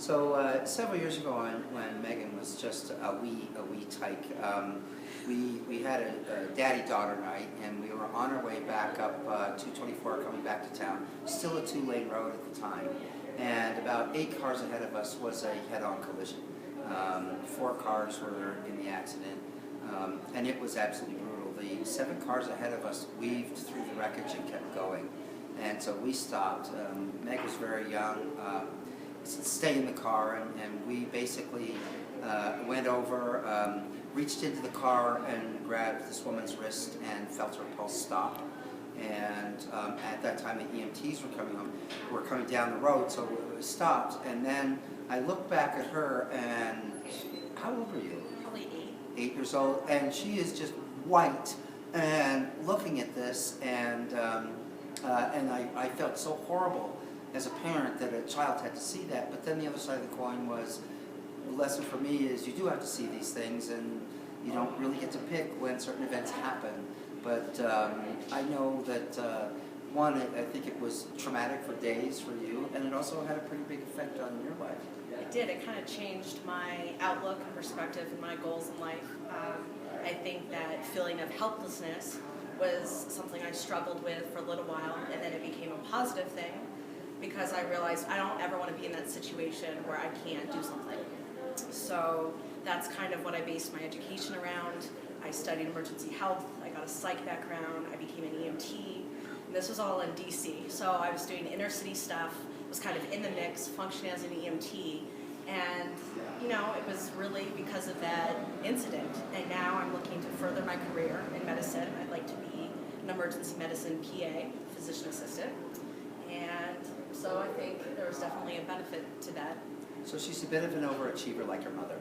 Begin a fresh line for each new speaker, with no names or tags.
Several years ago, when Megan was just a wee tyke, we had a daddy-daughter night, and we were on our way back up 224, coming back to town. Still a two-lane road at the time, and about 8 cars ahead of us was a head-on collision. 4 cars were in the accident, and it was absolutely brutal. The 7 cars ahead of us weaved through the wreckage and kept going, and so we stopped. Meg was very young. Stay in the car, and we basically went over, reached into the car and grabbed this woman's wrist and felt her pulse stop. And at that time, the EMTs were coming down the road, so we stopped. And then I looked back at her, and how old were you?
Probably 8.
8 years old, and she is just white and looking at this, and I felt so horrible as a parent that a child had to see that. But then the other side of the coin was, the lesson for me is you do have to see these things, and you don't really get to pick when certain events happen. But I know that one, I think it was traumatic for days for you, and it also had a pretty big effect on your life.
It did. It kind of changed my outlook and perspective and my goals in life. I think that feeling of helplessness was something I struggled with for a little while, and then it became a positive thing because I realized I don't ever want to be in that situation where I can't do something. So that's kind of what I based my education around. I studied emergency health, I got a psych background, I became an EMT, and this was all in DC. So I was doing inner city stuff, was kind of in the mix, functioning as an EMT, and you know, it was really because of that incident. And now I'm looking to further my career in medicine. I'd like to be an emergency medicine PA, physician assistant, and so I think there was definitely a benefit to that.
So she's a bit of an overachiever like her mother.